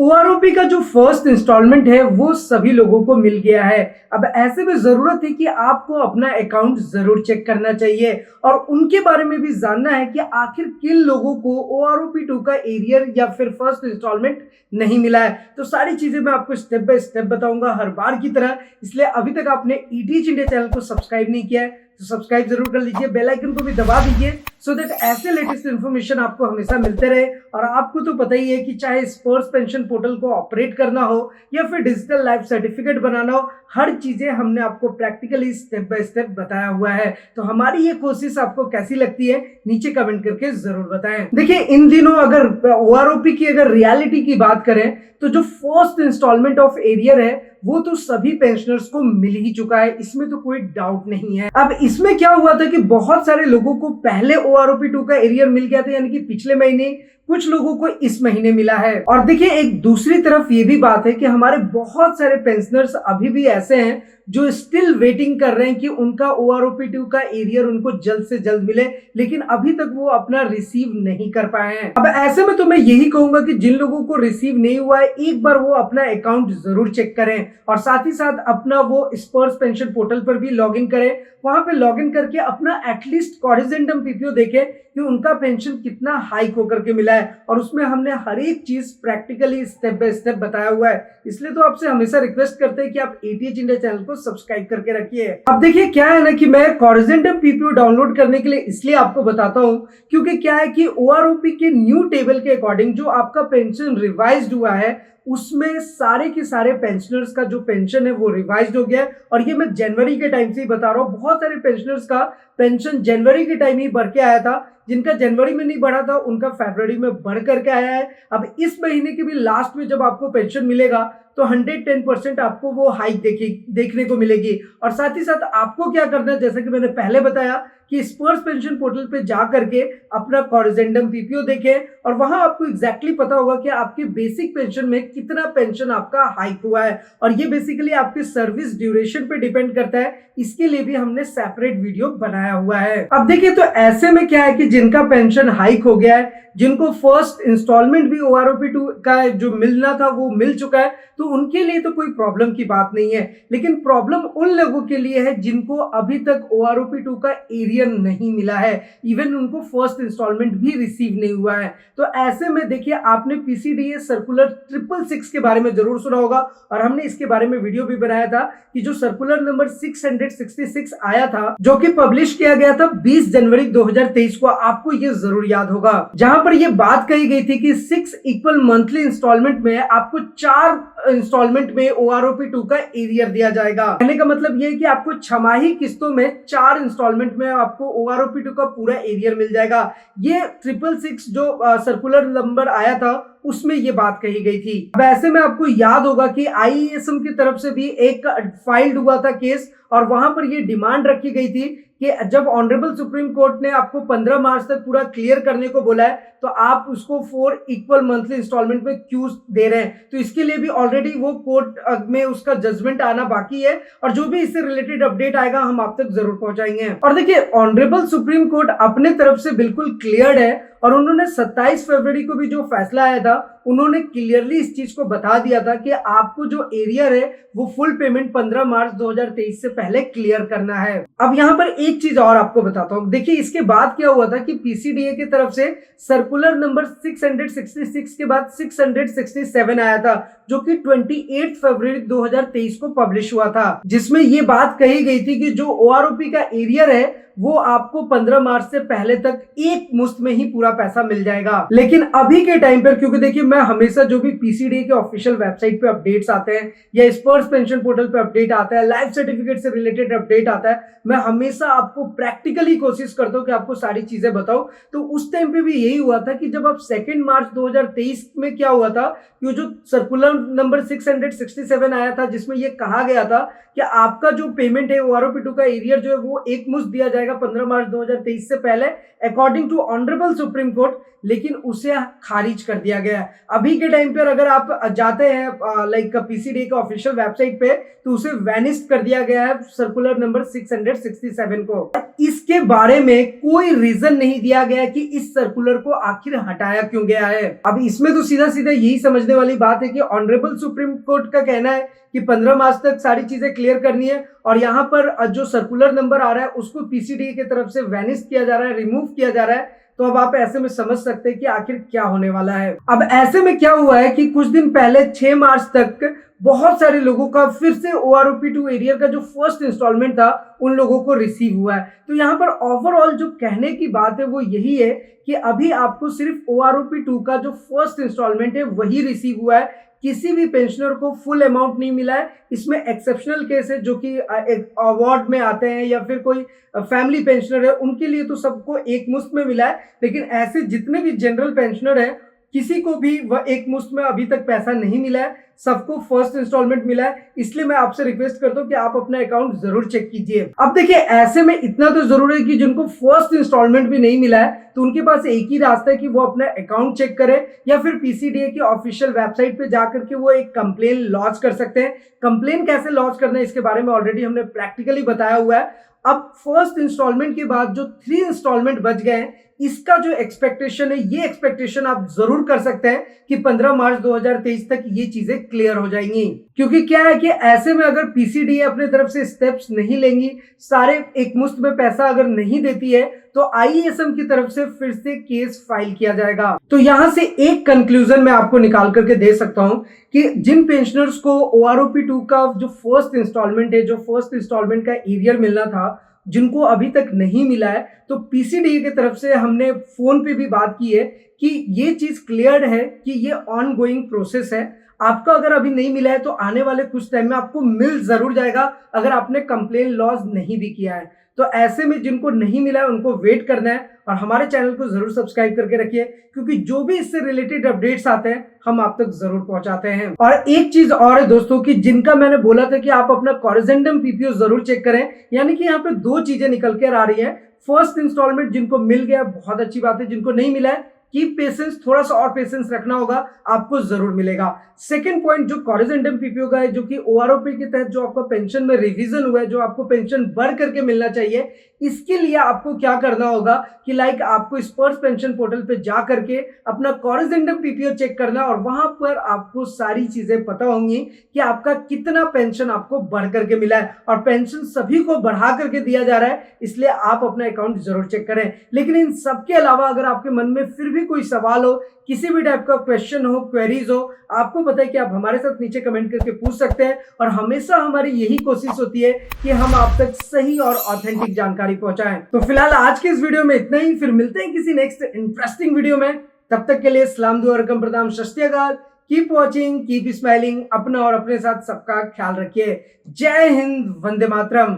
OROP का जो first instalment है वो सभी लोगों को मिल गया है। अब ऐसे में जरूरत है कि आपको अपना अकाउंट जरूर चेक करना चाहिए और उनके बारे में भी जानना है कि आखिर किन लोगों को ओआरओपी 2 का एरियर या फिर फर्स्ट इंस्टॉलमेंट नहीं मिला है। तो सारी चीजें मैं आपको स्टेप बाय स्टेप बताऊंगा हर बार की तरह। इसलिए अभी तक आपने ईटीएच इंडिया चैनल को सब्सक्राइब नहीं किया है तो सब्सक्राइब जरूर कर लीजिए, बेल आइकन को भी दबा दीजिए सो दैट ऐसे लेटेस्ट इन्फॉर्मेशन आपको हमेशा मिलते रहे। और आपको तो पता ही है कि चाहे स्पर्श पेंशन पोर्टल को ऑपरेट करना हो या फिर डिजिटल लाइफ सर्टिफिकेट बनाना हो, हर चीजें हमने आपको प्रैक्टिकली स्टेप बाय स्टेप बताया हुआ है। तो हमारी ये कोशिश आपको कैसी लगती है नीचे कमेंट करके जरूर बताएं। देखिए, इन दिनों अगर ओआरओपी की अगर रियलिटी की बात करें तो जो फर्स्ट इंस्टॉलमेंट ऑफ एरियर है वो तो सभी पेंशनर्स को मिल ही चुका है, इसमें तो कोई डाउट नहीं है। अब इसमें क्या हुआ था कि बहुत सारे लोगों को पहले ओआरओपी 2 का एरियर मिल गया था, यानी कि पिछले महीने, कुछ लोगों को इस महीने मिला है। और देखिए, एक दूसरी तरफ ये भी बात है कि हमारे बहुत सारे पेंशनर्स अभी भी ऐसे हैं जो स्टिल वेटिंग कर रहे हैं कि उनका ओआरओपी 2 का एरियर उनको जल्द से जल्द मिले, लेकिन अभी तक वो अपना रिसीव नहीं कर पाए हैं। अब ऐसे में तो मैं यही कहूंगा कि जिन लोगों को रिसीव नहीं हुआ है एक बार वो अपना अकाउंट जरूर चेक करें और साथ ही साथ अपना वो स्पर्श पेंशन पोर्टल पर भी लॉग इन करें। वहां पे लॉग इन करके अपना एटलीस्ट कॉरिजेंडम पीपीओ देखें कि उनका पेंशन कितना हाइक होकर के मिला है, और उसमें हमने हर एक चीज प्रैक्टिकली स्टेप बाय स्टेप बताया हुआ है। इसलिए तो आपसे हमेशा रिक्वेस्ट करते हैं कि आप ईटीएच इंडिया चैनल को सब्सक्राइब करके रखिए। अब देखिए, क्या है ना कि मैं कॉरिजेंडम पीपीओ डाउनलोड करने के लिए इसलिए आपको बताता हूं क्योंकि क्या है कि ओआरओपी के न्यू टेबल के अकॉर्डिंग जो आपका पेंशन रिवाइज्ड हुआ है उसमें सारे के सारे पेंशनर्स का जो पेंशन है वो रिवाइज्ड हो गया है। और ये मैं जनवरी के टाइम से ही बता रहा हूँ, बहुत सारे पेंशनर्स का पेंशन जनवरी के टाइम ही बढ़ के आया था, जिनका जनवरी में नहीं बढ़ा था उनका फरवरी में बढ़ करके आया है। अब इस महीने के भी लास्ट में जब आपको पेंशन मिलेगा तो 110% आपको वो हाइक देखने को मिलेगी। और साथ ही साथ आपको क्या करना है, जैसा कि मैंने पहले बताया कि स्पर्श पेंशन पोर्टल पे जा करके अपना कॉरिजेंडम पीपीओ देखें और वहां आपको एग्जैक्टली पता होगा कि आपके बेसिक पेंशन में कितना पेंशन आपका हाइक हुआ है। और ये बेसिकली आपके सर्विस ड्यूरेशन पे डिपेंड करता है, इसके लिए भी हमने सेपरेट वीडियो बनाया हुआ है। अब देखिए, तो ऐसे में क्या है कि जिनका पेंशन हाइक हो गया है, जिनको फर्स्ट इंस्टॉलमेंट भी ओआरओपी 2 का जो मिलना था वो मिल चुका है, तो उनके लिए तो कोई प्रॉब्लम की बात नहीं है। लेकिन प्रॉब्लम उन लोगों के लिए है जिनको अभी तक ओआरओपी 2 का एरियर नहीं मिला है, इवन उनको फर्स्ट इंस्टॉलमेंट भी रिसीव नहीं हुआ है। तो ऐसे में देखिए, आपने पीसीडीएस सर्कुलर 666 के बारे में जरूर सुना होगा और हमने इसके बारे में वीडियो भी बनाया था कि जो सर्कुलर नंबर 666 आया था जो कि पब्लिश किया गया था 20 जनवरी 2023 को, आपको ये जरूर याद होगा, जहां पर ये बात कही गई थी कि 6 इक्वल मंथली इंस्टॉलमेंट में आपको 4 इंस्टॉलमेंट में ओआरओपी 2 का एरियर दिया जाएगा। कहने का मतलब ये है कि आपको छमाही किस्तों में 4 इंस्टॉलमेंट में आपको ओआरओपी 2 का पूरा एरियर मिल जाएगा। ये 666 जो सर्कुलर नंबर आया था उसमें ये बात कही गई थी। अब ऐसे में आपको याद होगा कि आईएएसएम की तरफ से भी एक फाइल्ड हुआ था केस और वहां पर ये डिमांड रखी गई थी कि जब ऑनरेबल सुप्रीम कोर्ट ने आपको 15 मार्च तक पूरा क्लियर करने को बोला है तो आप उसको 4 इक्वल मंथली इंस्टॉलमेंट में क्यों दे रहे हैं। तो इसके लिए भी ऑलरेडी वो कोर्ट में उसका जजमेंट आना बाकी है और जो भी इससे रिलेटेड अपडेट आएगा हम आप तक जरूर पहुंचाएंगे। और देखिए, ऑनरेबल सुप्रीम कोर्ट अपने तरफ से बिल्कुल क्लियर है और उन्होंने 27 फरवरी को भी जो फैसला आया था उन्होंने क्लियरली इस चीज को बता दिया था कि आपको जो एरियर है वो फुल पेमेंट 15 मार्च 2023 से पहले क्लियर करना है। अब यहाँ पर एक चीज और आपको बताता हूँ। देखिए, इसके बाद क्या हुआ था कि पीसीडीए की तरफ से सर्कुलर नंबर 666 के बाद 667 आया था जो कि 28 फरवरी 2023 को पब्लिश हुआ था, जिसमें ये बात कही गई थी कि जो ओआरओपी का एरियर है वो आपको 15 मार्च से पहले तक एक मुश्त में ही पूरा पैसा मिल जाएगा। लेकिन अभी के टाइम पर, क्योंकि देखिए मैं हमेशा जो भी पीसीडीए के ऑफिशियल वेबसाइट पे अपडेट्स आते हैं या स्पर्श पेंशन पोर्टल पे अपडेट आता है, लाइफ सर्टिफिकेट से रिलेटेड अपडेट आता है, मैं हमेशा आपको प्रैक्टिकली कोशिश करता हूँ कि आपको सारी चीजें बताऊं। तो उस टाइम पे भी यही हुआ था कि जब आप 2 मार्च 2023 में क्या हुआ था कि जो सर्कुलर नंबर 667 आया था जिसमें यह कहा गया था कि आपका जो पेमेंट है ओआरओपी 2 का एरियर जो है वो एक मुश्त दिया जाएगा 15 मार्च 2023 से पहले according to honourable supreme court, लेकिन उसे खारिज कर दिया गया। अभी के टाइम पर अगर आप जाते हैं लाइक पीसीडी के ऑफिशियल वेबसाइट पे, तो उसे वैनिश कर दिया गया है सर्कुलर नंबर 667 को। इसके बारे में कोई रीजन नहीं दिया गया कि इस सर्कुलर को आखिर हटाया क्यों गया है। अब इसमें तो सीधा सीधा यही समझने वाली बात है कि ऑनरेबल सुप्रीम कोर्ट का कहना है कि 15 मार्च तक सारी चीजें क्लियर करनी है, और यहाँ पर जो सर्कुलर नंबर आ रहा है उसको पीसीडी की तरफ से वैनिश किया जा रहा है, रिमूव किया जा रहा है। तो अब आप ऐसे में समझ सकते हैं कि आखिर क्या होने वाला है। अब ऐसे में क्या हुआ है कि कुछ दिन पहले 6 मार्च तक बहुत सारे लोगों का फिर से OROP2 एरियर का जो फर्स्ट इंस्टॉलमेंट था उन लोगों को रिसीव हुआ है। तो यहाँ पर ओवरऑल जो कहने की बात है वो यही है कि अभी आपको सिर्फ OROP2 का जो फर्स्ट इंस्टॉलमेंट है वही रिसीव हुआ है, किसी भी पेंशनर को फुल अमाउंट नहीं मिला है। इसमें एक्सेप्शनल केस है जो कि एक अवार्ड में आते हैं या फिर कोई फैमिली पेंशनर है, उनके लिए तो सबको एक मुश्त में मिला है, लेकिन ऐसे जितने भी जनरल पेंशनर हैं किसी को भी वह एक मुश्त में अभी तक पैसा नहीं मिला है, सबको फर्स्ट इंस्टॉलमेंट मिला है। इसलिए मैं आपसे रिक्वेस्ट करता हूं कि आप अपना अकाउंट जरूर चेक कीजिए। अब देखिए, ऐसे में इतना तो जरूर है कि जिनको फर्स्ट इंस्टॉलमेंट भी नहीं मिला है तो उनके पास एक ही रास्ता है कि वो अपना अकाउंट चेक करें या फिर पीसीडीए की ऑफिशियल वेबसाइट पे जाकर के वो एक कंप्लेन लॉन्च कर सकते हैं। कंप्लेन कैसे लॉन्च करना है इसके बारे में ऑलरेडी हमने प्रैक्टिकली बताया हुआ है। अब फर्स्ट इंस्टॉलमेंट के बाद जो 3 इंस्टॉलमेंट बच गए हैं, इसका जो एक्सपेक्टेशन है, ये एक्सपेक्टेशन आप जरूर कर सकते हैं कि 15 मार्च 2023 तक ये चीजें क्लियर हो जाएंगी। क्योंकि क्या है कि ऐसे में अगर पीसीडीए अपने तरफ से स्टेप्स नहीं लेंगी, सारे एक मुश्त में पैसा अगर नहीं देती है, तो आईएएसएम की तरफ से फिर से केस फाइल किया जाएगा। तो यहां से एक कंक्लूजन मैं आपको निकाल करके दे सकता हूं कि जिन पेंशनर्स को OROP2 का जो फर्स्ट इंस्टॉलमेंट है, जो फर्स्ट इंस्टॉलमेंट का एरियर मिलना था, जिनको अभी तक नहीं मिला है, तो पीसीडीए की तरफ से हमने फोन पे भी बात की है कि ये चीज क्लियर है कि ये ऑन गोइंग प्रोसेस है। आपका अगर अभी नहीं मिला है तो आने वाले कुछ टाइम में आपको मिल जरूर जाएगा अगर आपने कंप्लेन लॉन्च नहीं भी किया है। तो ऐसे में जिनको नहीं मिला है उनको वेट करना है, और हमारे चैनल को जरूर सब्सक्राइब करके रखिए, क्योंकि जो भी इससे रिलेटेड अपडेट्स आते हैं हम आप तक जरूर पहुंचाते हैं। और एक चीज और है दोस्तों कि जिनका मैंने बोला था कि आप अपना कॉरिजेंडम पीपीओ जरूर चेक करें, यानी कि यहाँ पे 2 चीजें निकल कर आ रही है। फर्स्ट इंस्टॉलमेंट जिनको मिल गया बहुत अच्छी बात है, जिनको नहीं मिला है कीप पेशेंस, थोड़ा सा और पेशेंस रखना होगा, आपको जरूर मिलेगा। सेकंड पॉइंट जो कॉरिजेंडम पीपीओ का है, जो कि OROP के तहत जो आपका पेंशन में रिवीजन हुआ है, जो आपको पेंशन बढ़ करके मिलना चाहिए, इसके लिए आपको क्या करना होगा कि लाइक आपको स्पर्श पेंशन पोर्टल पे जा करके अपना कॉरिजेंडम पीपीओ चेक करना, और वहां पर आपको सारी चीजें पता होंगी कि आपका कितना पेंशन आपको बढ़ करके मिला है। और पेंशन सभी को बढ़ा करके दिया जा रहा है, इसलिए आप अपना अकाउंट जरूर चेक करें। लेकिन इन सबके अलावा अगर आपके मन में फिर भी कोई सवाल हो, किसी भी टाइप का क्वेश्चन हो, क्वेरीज हो, आपको पता है कि आप हमारे साथ नीचे कमेंट करके पूछ सकते हैं, और हमेशा हमारी यही कोशिश होती है कि हम आप तक सही और ऑथेंटिक जानकारी पहुंचाएं। तो फिलहाल आज के इस वीडियो में इतना ही, फिर मिलते हैं किसी नेक्स्ट इंटरेस्टिंग वीडियो में। तब तक के लिए सलाम दुआ रकम प्रदाम शस्त्यागाल। कीप वॉचिंग, कीप स्माइलिंग, अपना और अपने साथ सबका ख्याल रखिए। जय हिंद, वंदे मातरम।